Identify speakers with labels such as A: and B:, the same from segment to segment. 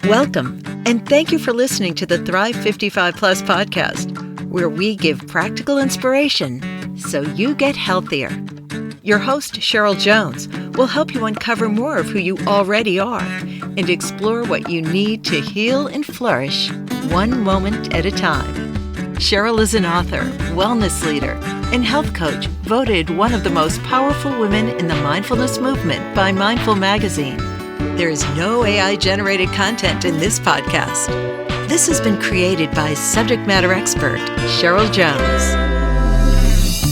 A: Welcome, and thank you for listening to the Thrive55 Plus podcast, where we give practical inspiration so you get healthier. Your host, Cheryl Jones, will help you uncover more of who you already are and explore what you need to heal and flourish one moment at a time. Cheryl is an author, wellness leader, and health coach voted one of the most powerful women in the mindfulness movement by Mindful Magazine. There is no AI-generated content in this podcast. This has been created by subject matter expert Cheryl Jones.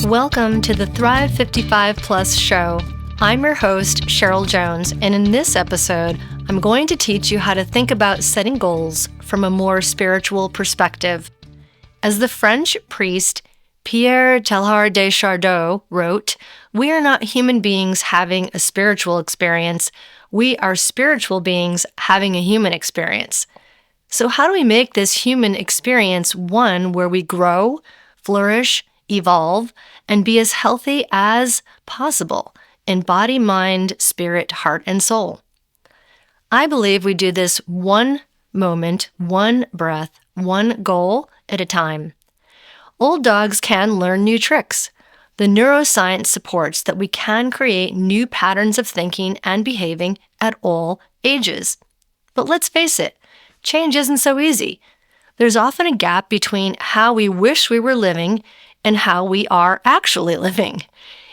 B: Welcome to the Thrive55 Plus show. I'm your host, Cheryl Jones, and in this episode, I'm going to teach you how to think about setting goals from a more spiritual perspective. As the French priest Pierre Teilhard de Chardin wrote, "We are not human beings having a spiritual experience. We are spiritual beings having a human experience." So how do we make this human experience one where we grow, flourish, evolve, and be as healthy as possible in body, mind, spirit, heart, and soul? I believe we do this one moment, one breath, one goal at a time. Old dogs can learn new tricks. The neuroscience supports that we can create new patterns of thinking and behaving at all ages. But let's face it, change isn't so easy. There's often a gap between how we wish we were living and how we are actually living.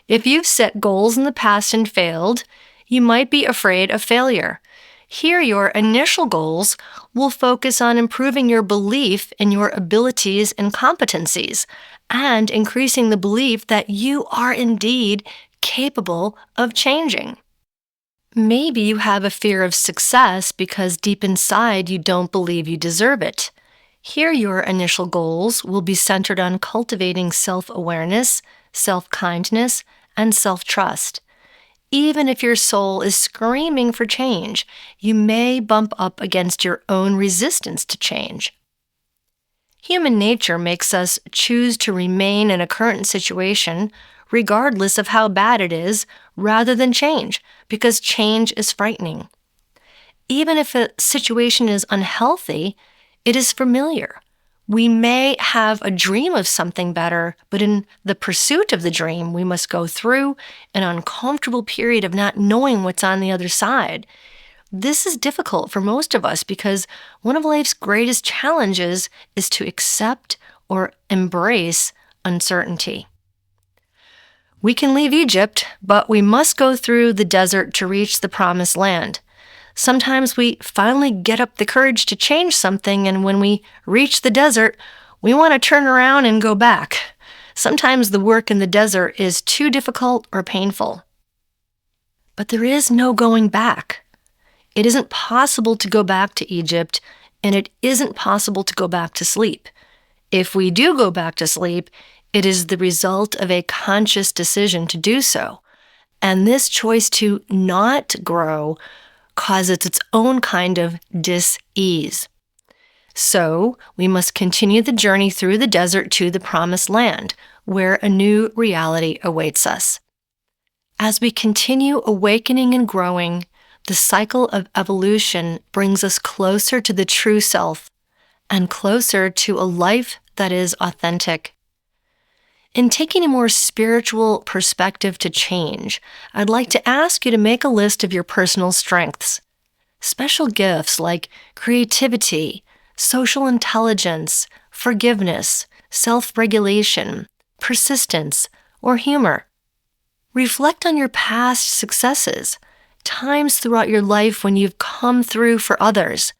B: If you've set goals in the past and failed, you might be afraid of failure. Here, your initial goals will focus on improving your belief in your abilities and competencies and increasing the belief that you are indeed capable of changing. Maybe you have a fear of success because deep inside you don't believe you deserve it. Here, your initial goals will be centered on cultivating self-awareness, self-kindness, and self-trust. Even if your soul is screaming for change, you may bump up against your own resistance to change. Human nature makes us choose to remain in a current situation, regardless of how bad it is, rather than change, because change is frightening. Even if a situation is unhealthy, it is familiar. We may have a dream of something better, but in the pursuit of the dream, we must go through an uncomfortable period of not knowing what's on the other side. This is difficult for most of us because one of life's greatest challenges is to accept or embrace uncertainty. We can leave Egypt, but we must go through the desert to reach the promised land. Sometimes we finally get up the courage to change something, and when we reach the desert, we want to turn around and go back. Sometimes the work in the desert is too difficult or painful. But there is no going back. It isn't possible to go back to Egypt, and it isn't possible to go back to sleep. If we do go back to sleep, it is the result of a conscious decision to do so. And this choice to not grow causes its own kind of dis-ease. So, we must continue the journey through the desert to the promised land, where a new reality awaits us. As we continue awakening and growing, the cycle of evolution brings us closer to the true self and closer to a life that is authentic. In taking a more spiritual perspective to change, I'd like to ask you to make a list of your personal strengths. Special gifts like creativity, social intelligence, forgiveness, self-regulation, persistence, or humor. Reflect on your past successes, times throughout your life when you've come through for others,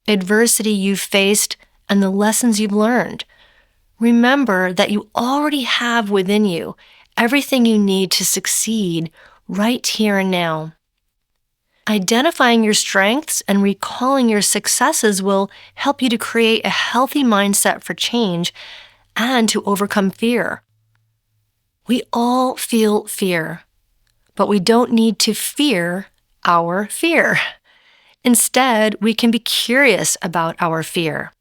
B: adversity you've faced, and the lessons you've learned. Remember that you already have within you everything you need to succeed right here and now. Identifying your strengths and recalling your successes will help you to create a healthy mindset for change and to overcome fear. We all feel fear, but we don't need to fear our fear. Instead, we can be curious about our fear.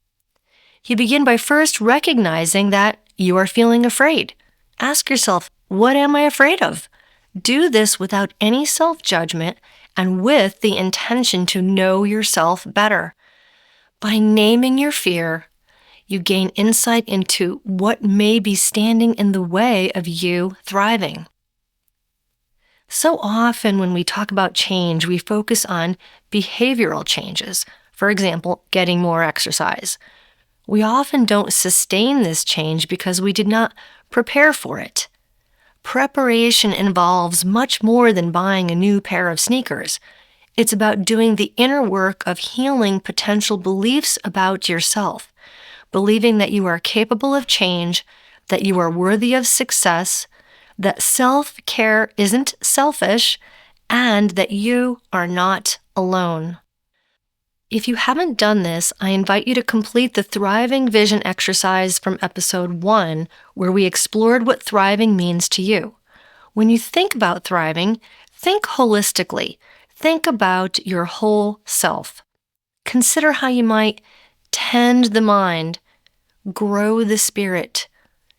B: You begin by first recognizing that you are feeling afraid. Ask yourself, what am I afraid of? Do this without any self-judgment and with the intention to know yourself better. By naming your fear, you gain insight into what may be standing in the way of you thriving. So often when we talk about change, we focus on behavioral changes. For example, getting more exercise. We often don't sustain this change because we did not prepare for it. Preparation involves much more than buying a new pair of sneakers. It's about doing the inner work of healing potential beliefs about yourself, believing that you are capable of change, that you are worthy of success, that self-care isn't selfish, and that you are not alone. If you haven't done this, I invite you to complete the Thriving Vision exercise from episode 1, where we explored what thriving means to you. When you think about thriving, think holistically. Think about your whole self. Consider how you might tend the mind, grow the spirit,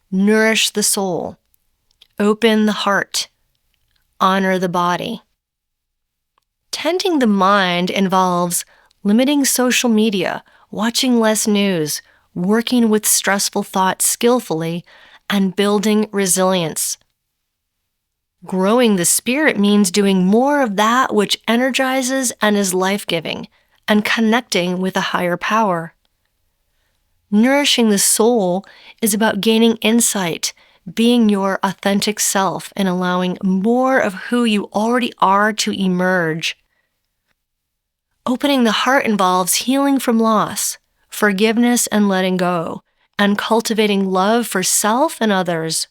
B: nourish the soul, open the heart, honor the body. Tending the mind involves limiting social media, watching less news, working with stressful thoughts skillfully, and building resilience. Growing the spirit means doing more of that which energizes and is life-giving, and connecting with a higher power. Nourishing the soul is about gaining insight, being your authentic self, and allowing more of who you already are to emerge. Opening the heart involves healing from loss, forgiveness and letting go, and cultivating love for self and others.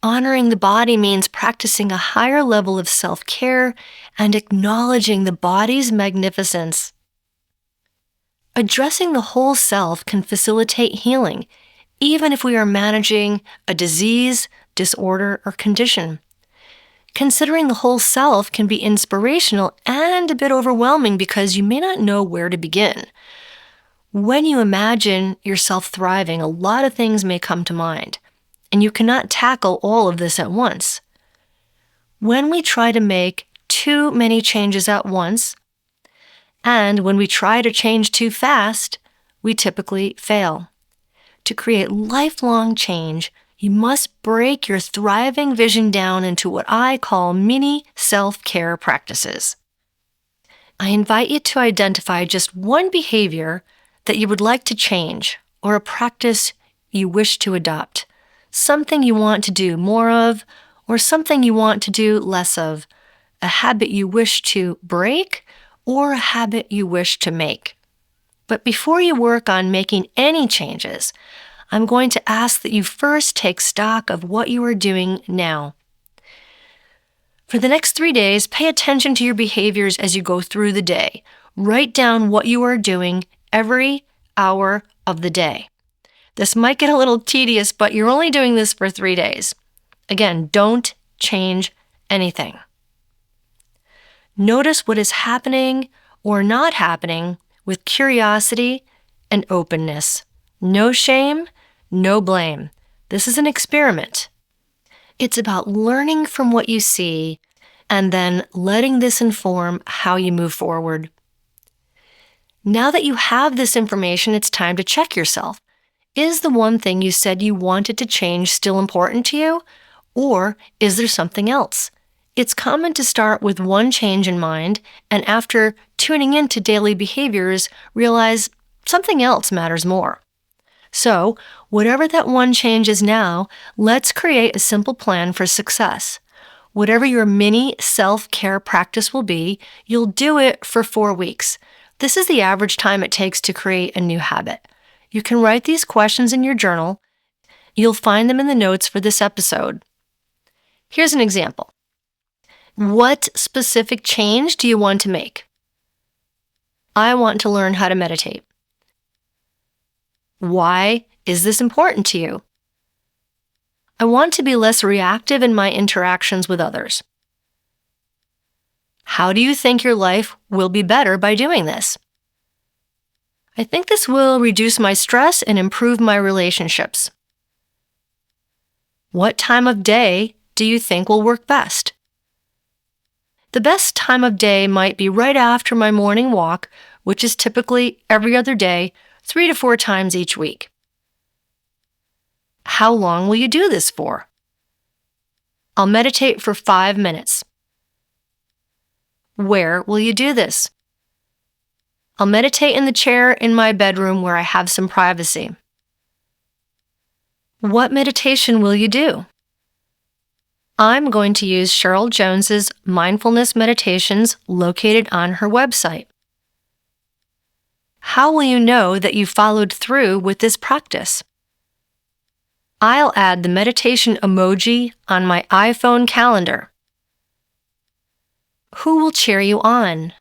B: Honoring the body means practicing a higher level of self-care and acknowledging the body's magnificence. Addressing the whole self can facilitate healing, even if we are managing a disease, disorder, or condition. Considering the whole self can be inspirational and a bit overwhelming because you may not know where to begin. When you imagine yourself thriving, a lot of things may come to mind, and you cannot tackle all of this at once. When we try to make too many changes at once, and when we try to change too fast, we typically fail. To create lifelong change, you must break your thriving vision down into what I call mini self-care practices. I invite you to identify just one behavior that you would like to change, or a practice you wish to adopt, something you want to do more of, or something you want to do less of, a habit you wish to break, or a habit you wish to make. But before you work on making any changes, I'm going to ask that you first take stock of what you are doing now. For the next 3 days, pay attention to your behaviors as you go through the day. Write down what you are doing every hour of the day. This might get a little tedious, but you're only doing this for 3 days. Again, don't change anything. Notice what is happening or not happening with curiosity and openness. No shame, no blame. This is an experiment. It's about learning from what you see and then letting this inform how you move forward. Now that you have this information, it's time to check yourself. Is the one thing you said you wanted to change still important to you? Or is there something else? It's common to start with one change in mind, and after tuning into daily behaviors, realize something else matters more. So, whatever that one change is now, let's create a simple plan for success. Whatever your mini self-care practice will be, you'll do it for 4 weeks. This is the average time it takes to create a new habit. You can write these questions in your journal. You'll find them in the notes for this episode. Here's an example. What specific change do you want to make? I want to learn how to meditate. Why is this important to you? I want to be less reactive in my interactions with others. How do you think your life will be better by doing this? I think this will reduce my stress and improve my relationships. What time of day do you think will work best? The best time of day might be right after my morning walk, which is typically every other day, 3 to 4 times each week. How long will you do this for? I'll meditate for 5 minutes. Where will you do this? I'll meditate in the chair in my bedroom where I have some privacy. What meditation will you do? I'm going to use Cheryl Jones's mindfulness meditations located on her website. How will you know that you followed through with this practice? I'll add the meditation emoji on my iPhone calendar. Who will cheer you on?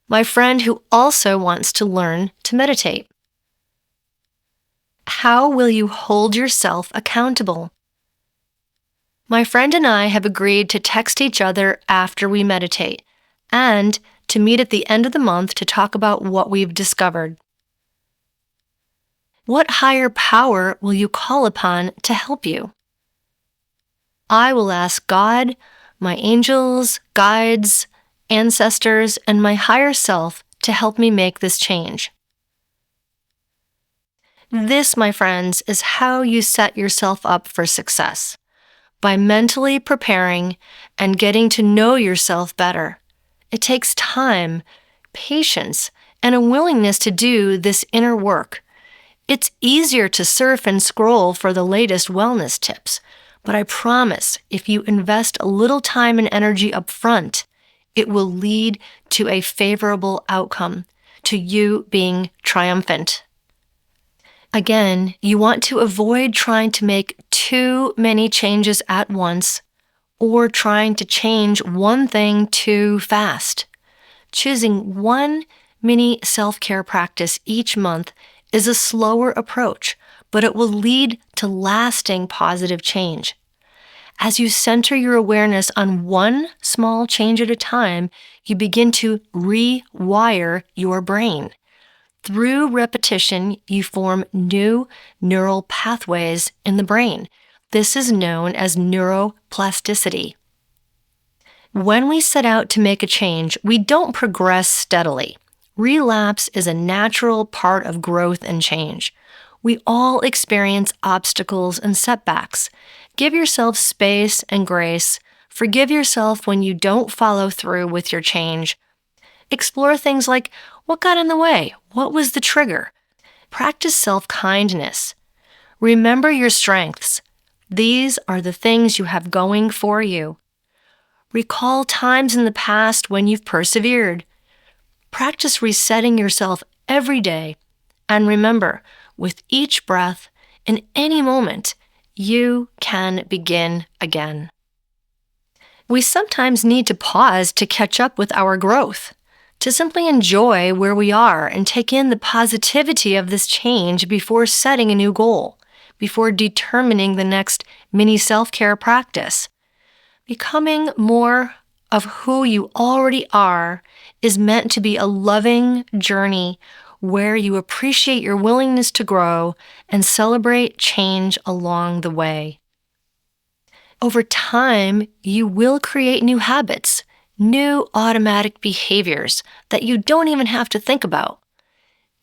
B: My friend who also wants to learn to meditate. How will you hold yourself accountable? My friend and I have agreed to text each other after we meditate and to meet at the end of the month to talk about what we've discovered. What higher power will you call upon to help you? I will ask God, my angels, guides, ancestors, and my higher self to help me make this change. This, my friends, is how you set yourself up for success, by mentally preparing and getting to know yourself better. It takes time, patience, and a willingness to do this inner work. It's easier to surf and scroll for the latest wellness tips, but I promise if you invest a little time and energy up front, it will lead to a favorable outcome, to you being triumphant. Again, you want to avoid trying to make too many changes at once or trying to change one thing too fast. Choosing one mini self-care practice each month is a slower approach, but it will lead to lasting positive change. As you center your awareness on one small change at a time, you begin to rewire your brain. Through repetition, you form new neural pathways in the brain. This is known as neuroplasticity. When we set out to make a change, we don't progress steadily. Relapse is a natural part of growth and change. We all experience obstacles and setbacks. Give yourself space and grace. Forgive yourself when you don't follow through with your change. Explore things like, what got in the way? What was the trigger? Practice self-kindness. Remember your strengths. These are the things you have going for you. Recall times in the past when you've persevered. Practice resetting yourself every day. And remember, with each breath, in any moment, you can begin again. We sometimes need to pause to catch up with our growth, to simply enjoy where we are and take in the positivity of this change before setting a new goal, before determining the next mini self-care practice. Becoming more of who you already are is meant to be a loving journey where you appreciate your willingness to grow and celebrate change along the way. Over time, you will create new habits, new automatic behaviors that you don't even have to think about.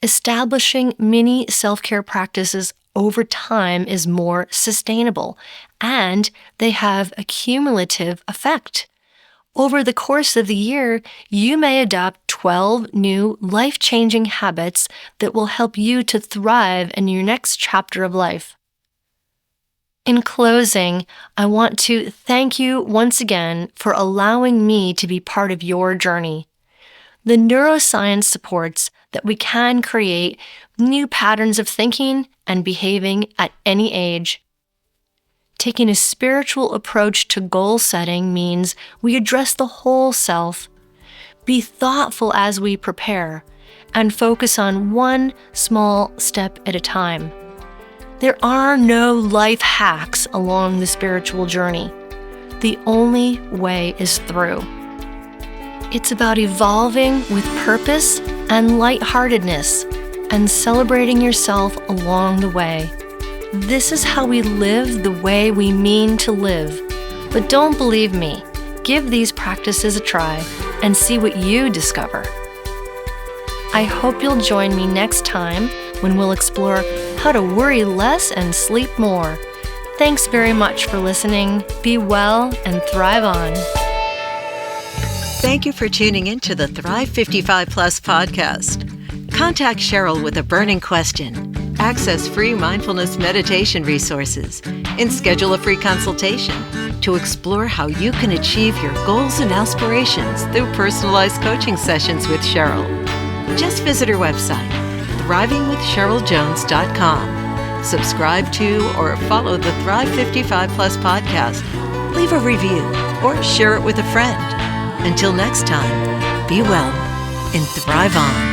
B: Establishing mini self-care practices over time is more sustainable, and they have a cumulative effect. Over the course of the year, you may adopt 12 new life-changing habits that will help you to thrive in your next chapter of life. In closing, I want to thank you once again for allowing me to be part of your journey. The neuroscience supports that we can create new patterns of thinking and behaving at any age. Taking a spiritual approach to goal setting means we address the whole self, be thoughtful as we prepare, and focus on one small step at a time. There are no life hacks along the spiritual journey. The only way is through. It's about evolving with purpose and lightheartedness and celebrating yourself along the way. This is how we live the way we mean to live. But don't believe me. Give these practices a try and see what you discover. I hope you'll join me next time when we'll explore how to worry less and sleep more. Thanks very much for listening. Be well and thrive on.
A: Thank you for tuning in to the Thrive 55 Plus podcast. Contact Cheryl with a burning question, access free mindfulness meditation resources, and schedule a free consultation to explore how you can achieve your goals and aspirations through personalized coaching sessions with Cheryl. Just visit her website, thrivingwithcheryljones.com. Subscribe to or follow the Thrive 55 Plus podcast. Leave a review or share it with a friend. Until next time, be well and thrive on.